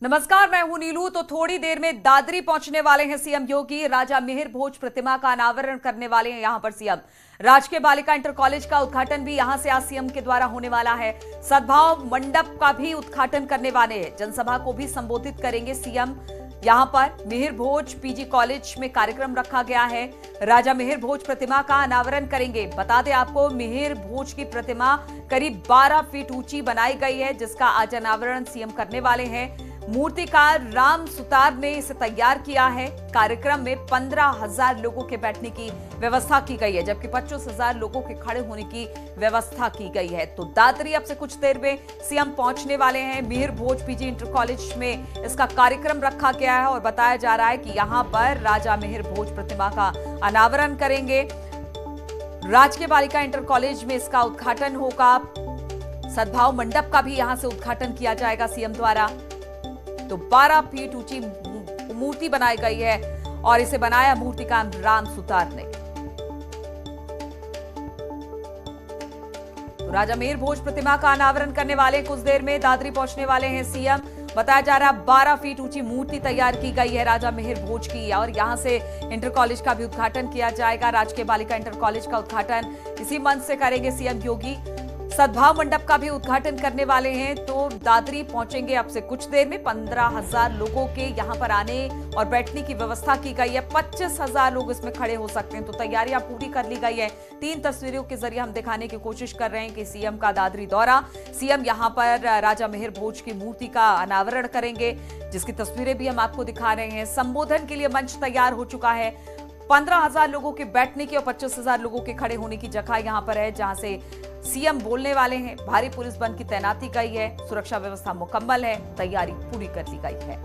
नमस्कार, मैं हूं नीलू। तो थोड़ी देर में दादरी पहुंचने वाले हैं सीएम योगी। राजा मिहिर भोज प्रतिमा का अनावरण करने वाले हैं यहां पर सीएम। राजकीय बालिका इंटर कॉलेज का उद्घाटन भी यहां से आज सीएम के द्वारा होने वाला है। सद्भाव मंडप का भी उद्घाटन करने वाले हैं। जनसभा को भी संबोधित करेंगे सीएम। यहां पर मिहिर भोज पीजी कॉलेज में कार्यक्रम रखा गया है। राजा मिहिर भोज प्रतिमा का अनावरण करेंगे। बता दें आपको, मिहिर भोज की प्रतिमा करीब 12 फीट ऊंची बनाई गई है, जिसका आज अनावरण सीएम करने वाले हैं। मूर्तिकार राम सुतार ने इसे तैयार किया है। कार्यक्रम में 15,000 लोगों के बैठने की व्यवस्था की गई है, जबकि 25,000 लोगों के खड़े होने की व्यवस्था की गई है। तो दादरी अब से कुछ देर में सीएम पहुंचने वाले हैं। मिहिर भोज पीजी इंटर कॉलेज में इसका कार्यक्रम रखा गया है और बताया जा रहा है कि यहां पर राजा मिहिर भोज प्रतिमा का अनावरण करेंगे। राजकीय बालिका इंटर कॉलेज में इसका उद्घाटन होगा। सद्भाव मंडप का भी यहां से उद्घाटन किया जाएगा सीएम द्वारा। तो 12 फीट ऊंची मूर्ति बनाई गई है और इसे बनाया मूर्तिकार राम सुतार ने। तो राजा मिहिर भोज प्रतिमा का अनावरण करने वाले कुछ देर में दादरी पहुंचने वाले हैं सीएम। बताया जा रहा है 12 फीट ऊंची मूर्ति तैयार की गई है राजा मिहिर भोज की, और यहां से इंटर कॉलेज का भी उद्घाटन किया जाएगा। राजकीय बालिका इंटर कॉलेज का उद्घाटन इसी मंच से करेंगे सीएम योगी। सद्भाव मंडप का भी उद्घाटन करने वाले हैं। तो दादरी पहुंचेंगे अब से कुछ देर में। 15,000 लोगों के यहां पर आने और बैठने की व्यवस्था की गई है। 25,000 लोग इसमें खड़े हो सकते हैं। तो तैयारियां पूरी कर ली गई है। 3 तस्वीरों के जरिए हम दिखाने की कोशिश कर रहे हैं कि सीएम का दादरी दौरा। सीएम यहां पर राजा मिहिर भोज की मूर्ति का अनावरण करेंगे, जिसकी तस्वीरें भी हम आपको दिखा रहे हैं। संबोधन के लिए मंच तैयार हो चुका है। 15,000 लोगों के बैठने की और 25,000 लोगों के खड़े होने की जगह यहां पर है, जहां से सीएम बोलने वाले हैं। भारी पुलिस बल की तैनाती गई है। सुरक्षा व्यवस्था मुकम्मल है। तैयारी पूरी कर ली गई है।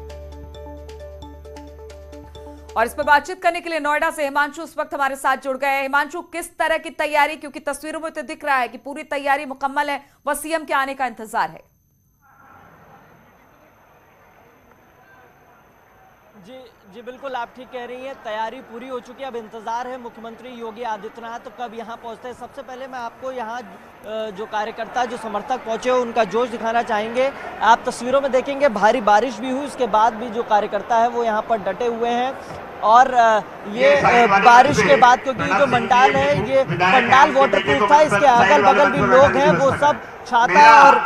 और इस पर बातचीत करने के लिए नोएडा से हिमांशु इस वक्त हमारे साथ जुड़ गए हैं। हिमांशु, किस तरह की तैयारी, क्योंकि तस्वीरों में तो दिख रहा है कि पूरी तैयारी मुकम्मल है, बस सीएम के आने का इंतजार है। जी बिल्कुल, आप ठीक कह रही हैं। तैयारी पूरी हो चुकी है। अब इंतजार है मुख्यमंत्री योगी आदित्यनाथ कब यहाँ पहुँचते हैं। सबसे पहले मैं आपको यहाँ जो कार्यकर्ता, जो समर्थक पहुँचे हो, उनका जोश दिखाना चाहेंगे। आप तस्वीरों में देखेंगे भारी बारिश भी हुई, उसके बाद भी जो कार्यकर्ता है वो यहाँ पर डटे हुए हैं। और ये बारिश के बाद, क्योंकि जो पंडाल है ये पंडाल वाटरप्रूफ था, इसके अगल बगल भी लोग हैं, वो सब छाता और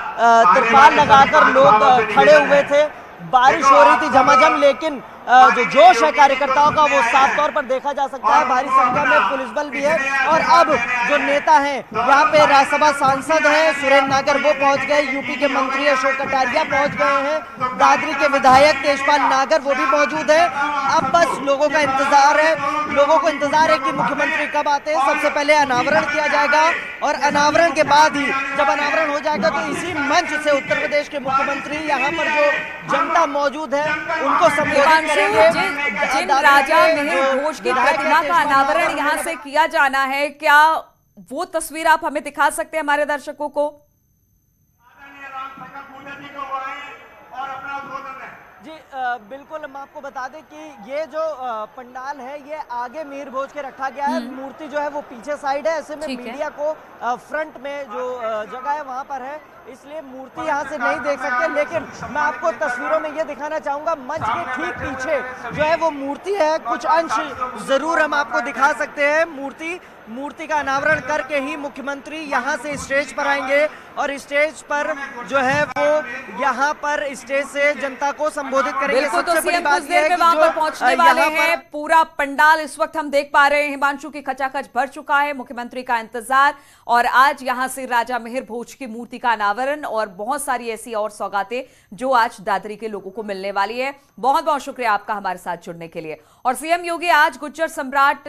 तिरपाल लगाकर लोग खड़े हुए थे। बारिश हो रही थी झमाझम, लेकिन जो जोश है कार्यकर्ताओं का वो साफ तौर पर देखा जा सकता है। भारी संख्या में पुलिस बल भी है। और अब जो नेता हैं, यहाँ पे राज्यसभा सांसद हैं सुरेंद्र नागर, वो पहुंच गए। यूपी के मंत्री अशोक कटारिया पहुंच गए हैं। दादरी के विधायक तेजपाल नागर वो भी मौजूद है। अब बस लोगों का इंतजार है। लोगों को इंतजार है कि मुख्यमंत्री कब आते हैं। सबसे पहले अनावरण किया जाएगा और अनावरण के बाद ही, जब अनावरण हो जाएगा तो इसी मंच से उत्तर प्रदेश के मुख्यमंत्री, यहाँ पर जो जनता मौजूद है, उनको संबोधित जिन राजा मिहिर भोज की प्रतिमा का अनावरण यहां से किया जाना है, क्या वो तस्वीर आप हमें दिखा सकते हैं हमारे दर्शकों को? जी बिल्कुल, हम आपको बता दें कि ये जो पंडाल है ये आगे मिहिर भोज के रखा गया है। मूर्ति जो है वो पीछे साइड है। ऐसे में मीडिया को फ्रंट में जो जगह है वहां पर है, इसलिए मूर्ति यहाँ से नहीं देख सकते। लेकिन मैं आपको तस्वीरों में ये दिखाना चाहूंगा, मंच के ठीक पीछे जो है वो मूर्ति है। कुछ अंश जरूर हम आपको दिखा सकते हैं। मूर्ति का अनावरण करके ही मुख्यमंत्री यहाँ से स्टेज पर आएंगे और स्टेज पर जो है वो यहाँ पर स्टेज से जनता को संबोधित करेंगे। सबसे बड़ी बात यह है कि वहां पर पहुंचने वाले हैं। पूरा पंडाल इस वक्त हम देख पा रहे हैं हिमांशु की खचाखच भर चुका है। मुख्यमंत्री का इंतजार, और आज यहां से राजा मिहिर भोज की मूर्ति का अनावरण और बहुत सारी ऐसी और सौगातें जो आज दादरी के लोगों को मिलने वाली है। बहुत बहुत शुक्रिया आपका हमारे साथ जुड़ने के लिए। और सीएम योगी आज गुज्जर सम्राट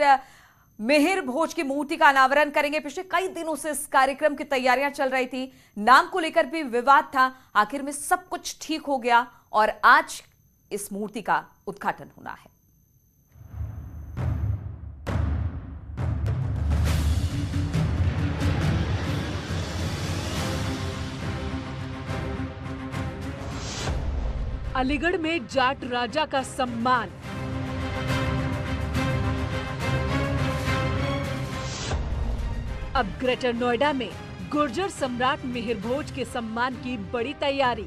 मिहिर भोज की मूर्ति का अनावरण करेंगे। पिछले कई दिनों से इस कार्यक्रम की तैयारियां चल रही थी। नाम को लेकर भी विवाद था, आखिर में सब कुछ ठीक हो गया और आज इस मूर्ति का उद्घाटन होना है। अलीगढ़ में जाट राजा का सम्मान, अब ग्रेटर नोएडा में गुर्जर सम्राट मिहिर भोज के सम्मान की बड़ी तैयारी।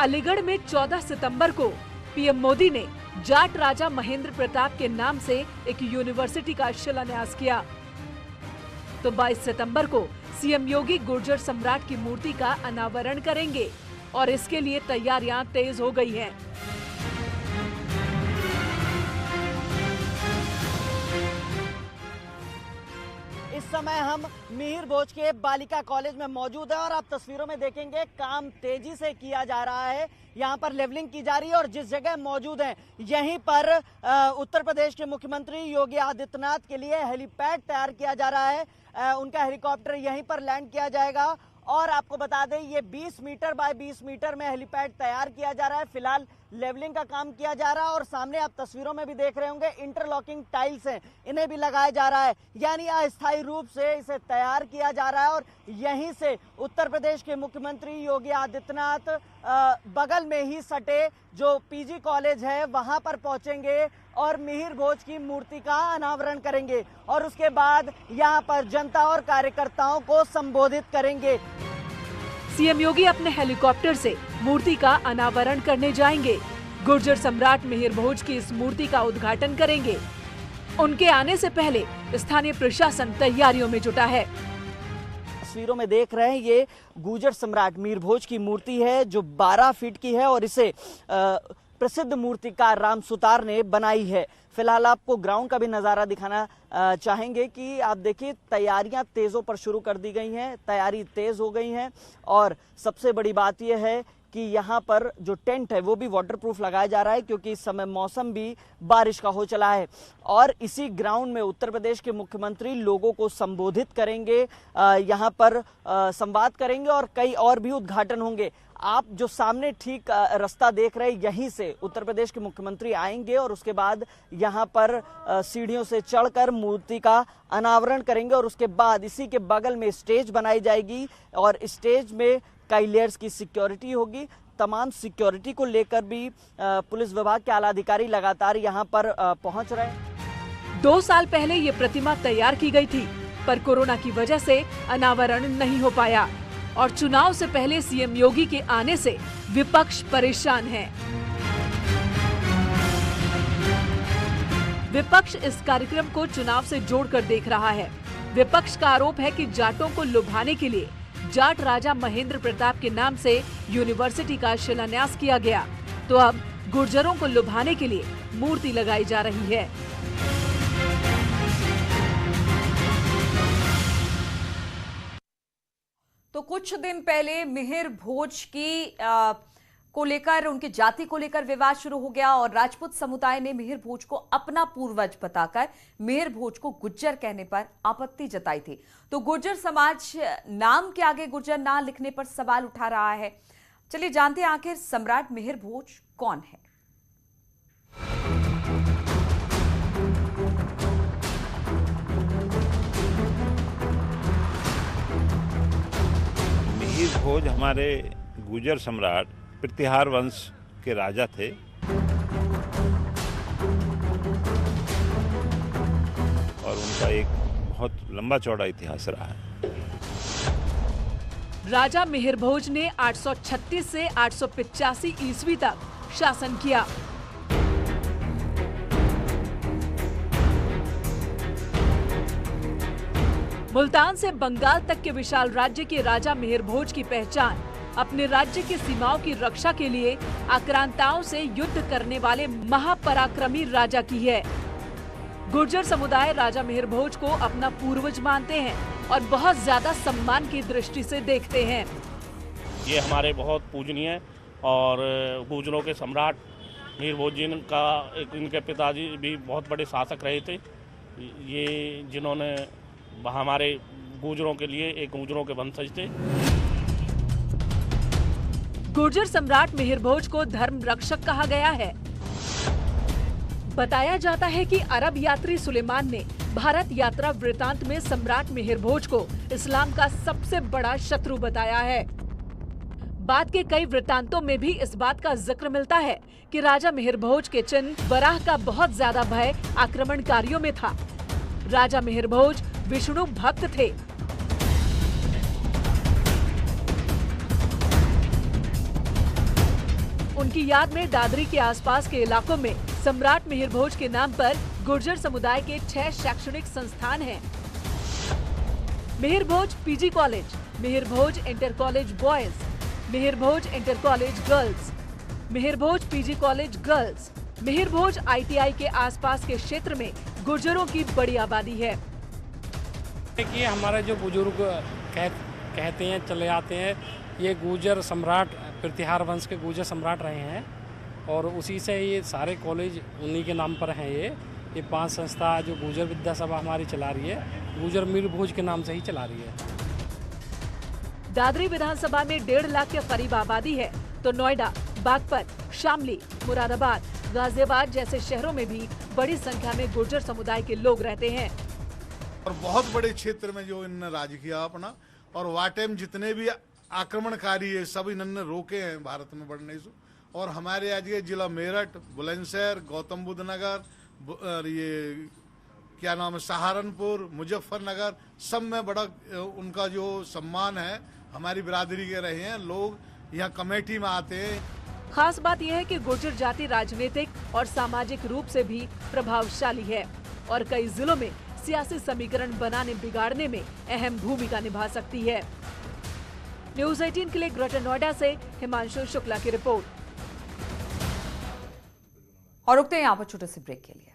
अलीगढ़ में 14 सितंबर को पीएम मोदी ने जाट राजा महेंद्र प्रताप के नाम से एक यूनिवर्सिटी का शिलान्यास किया। तो 22 सितंबर को सीएम योगी गुर्जर सम्राट की मूर्ति का अनावरण करेंगे और इसके लिए तैयारियां तेज हो गई हैं। इस समय हम मिहिर भोज के बालिका कॉलेज में मौजूद हैं और आप तस्वीरों में देखेंगे काम तेजी से किया जा रहा है। यहाँ पर लेवलिंग की जा रही है और जिस जगह मौजूद हैं यहीं पर उत्तर प्रदेश के मुख्यमंत्री योगी आदित्यनाथ के लिए हेलीपैड तैयार किया जा रहा है। उनका हेलीकॉप्टर यहीं पर लैंड किया जाएगा और आपको बता दें ये 20 मीटर बाय 20 मीटर में हेलीपैड तैयार किया जा रहा है। फिलहाल लेवलिंग का काम किया जा रहा है और सामने आप तस्वीरों में भी देख रहे होंगे इंटरलॉकिंग टाइल्स हैं, इन्हें भी लगाया जा रहा है, यानी अस्थायी रूप से इसे तैयार किया जा रहा है। और यहीं से उत्तर प्रदेश के मुख्यमंत्री योगी आदित्यनाथ बगल में ही सटे जो पीजी कॉलेज है वहां पर पहुंचेंगे और मिहिर भोज की मूर्ति का अनावरण करेंगे और उसके बाद यहां पर जनता और कार्यकर्ताओं को संबोधित करेंगे। सीएम योगी अपने हेलीकॉप्टर से मूर्ति का अनावरण करने जाएंगे। गुर्जर सम्राट मिहिर भोज की इस मूर्ति का उद्घाटन करेंगे। उनके आने से पहले स्थानीय प्रशासन तैयारियों में जुटा है। तस्वीरों में देख रहे हैं ये गुर्जर सम्राट मिहिर भोज की मूर्ति है जो 12 फीट की है और इसे प्रसिद्ध मूर्तिकार राम सुतार ने बनाई है। फिलहाल आपको ग्राउंड का भी नज़ारा दिखाना चाहेंगे कि आप देखिए तैयारियां तेज़ों पर शुरू कर दी गई हैं, तैयारी तेज़ हो गई हैं और सबसे बड़ी बात यह है कि यहाँ पर जो टेंट है वो भी वाटरप्रूफ लगाया जा रहा है क्योंकि इस समय मौसम भी बारिश का हो चला है। और इसी ग्राउंड में उत्तर प्रदेश के मुख्यमंत्री लोगों को संबोधित करेंगे, यहाँ पर संवाद करेंगे और कई और भी उद्घाटन होंगे। आप जो सामने ठीक रास्ता देख रहे हैं यहीं से उत्तर प्रदेश के मुख्यमंत्री आएंगे और उसके बाद यहाँ पर सीढ़ियों से चढ़कर मूर्ति का अनावरण करेंगे और उसके बाद इसी के बगल में स्टेज बनाई जाएगी और स्टेज में कई लेयर्स की सिक्योरिटी होगी। तमाम सिक्योरिटी को लेकर भी पुलिस विभाग के आला अधिकारी लगातार यहाँ पर पहुँच रहे हैं। 2 साल पहले ये प्रतिमा तैयार की गई थी पर कोरोना की वजह से अनावरण नहीं हो पाया और चुनाव से पहले सीएम योगी के आने से विपक्ष परेशान है। विपक्ष इस कार्यक्रम को चुनाव से जोड़कर देख रहा है। विपक्ष का आरोप है कि जाटों को लुभाने के लिए जाट राजा महेंद्र प्रताप के नाम से यूनिवर्सिटी का शिलान्यास किया गया, तो अब गुर्जरों को लुभाने के लिए मूर्ति लगाई जा रही है। तो कुछ दिन पहले मिहिर भोज की को लेकर, उनकी जाति को लेकर विवाद शुरू हो गया और राजपूत समुदाय ने मिहिर भोज को अपना पूर्वज बताकर मिहिर भोज को गुज्जर कहने पर आपत्ति जताई थी। तो गुर्जर समाज नाम के आगे गुर्जर ना लिखने पर सवाल उठा रहा है। चलिए जानते हैं आखिर सम्राट मिहिर भोज कौन है। मिहिर भोज हमारे गुर्जर सम्राट प्रतिहार वंश के राजा थे। और उनका एक बहुत लंबा चौड़ा इतिहास रहा है। राजा मिहिर भोज ने 836 से 885 ईस्वी तक शासन किया। मुल्तान से बंगाल तक के विशाल राज्य के राजा मिहिर भोज की पहचान अपने राज्य की सीमाओं की रक्षा के लिए आक्रांताओं से युद्ध करने वाले महापराक्रमी राजा की है। गुर्जर समुदाय राजा मिहिर भोज को अपना पूर्वज मानते हैं और बहुत ज्यादा सम्मान की दृष्टि से देखते हैं। ये हमारे बहुत पूजनीय और गुर्जरों के सम्राट मिहिर भोज जी का इनके पिताजी भी बहुत बड़े शासक रहे थे। ये जिन्होंने हमारे गुर्जरों के लिए एक गुर्जरों के वंशज थे। गुर्जर सम्राट मिहिर भोज को धर्म रक्षक कहा गया है। बताया जाता है कि अरब यात्री सुलेमान ने भारत यात्रा वृतांत में सम्राट मिहिर भोज को इस्लाम का सबसे बड़ा शत्रु बताया है। बाद के कई वृतांतों में भी इस बात का जिक्र मिलता है कि राजा मिहिर भोज के चिन्ह वराह का बहुत ज्यादा भय आक्रमणकारियों में था। राजा मिहिर भोज विष्णु भक्त थे। उनकी याद में दादरी के आसपास के इलाकों में सम्राट मिहिर भोज के नाम पर गुर्जर समुदाय के 6 शैक्षणिक संस्थान हैं। मिहिर भोज पीजी कॉलेज, मिहिर भोज इंटर कॉलेज बॉयज, मिहिर भोज इंटर कॉलेज गर्ल्स, मिहिर भोज पीजी कॉलेज गर्ल्स। मिहिर भोज ITI के आसपास के क्षेत्र में गुर्जरों की बड़ी आबादी है। कि हमारे जो बुजुर्ग कहते हैं चले आते हैं, ये गुर्जर सम्राट प्रतिहार वंश के गुर्जर सम्राट रहे हैं और उसी से ये सारे कॉलेज उन्हीं के नाम पर हैं। ये 5 संस्था जो गुर्जर विद्या सभा हमारी चला रही है, गुर्जर मिहिर भोज के नाम से ही चला रही है। दादरी विधानसभा में 1.5 लाख के करीब आबादी है, तो नोएडा, बागपत, शामली, मुरादाबाद, गाजियाबाद जैसे शहरों में भी बड़ी संख्या में गुर्जर समुदाय के लोग रहते हैं। और बहुत बड़े क्षेत्र में जो इन्होंने राज किया अपना, और वाटेम जितने भी आक्रमणकारी है सब इन्होंने रोके हैं भारत में बढ़ने से। और हमारे आज के जिला मेरठ, बुलंदशहर, गौतम बुद्ध नगर, ये क्या नाम है, सहारनपुर, मुजफ्फरनगर, सब में बड़ा उनका जो सम्मान है हमारी बिरादरी के रहे हैं। लोग यहाँ कमेटी में आते हैं। खास बात यह है कि गुर्जर जाति राजनीतिक और सामाजिक रूप से भी प्रभावशाली है और कई जिलों में सियासी समीकरण बनाने बिगाड़ने में अहम भूमिका निभा सकती है। न्यूज़ 18 के लिए ग्रेटर नोएडा से हिमांशु शुक्ला की रिपोर्ट। और रुकते हैं यहाँ पर छोटे से ब्रेक के लिए।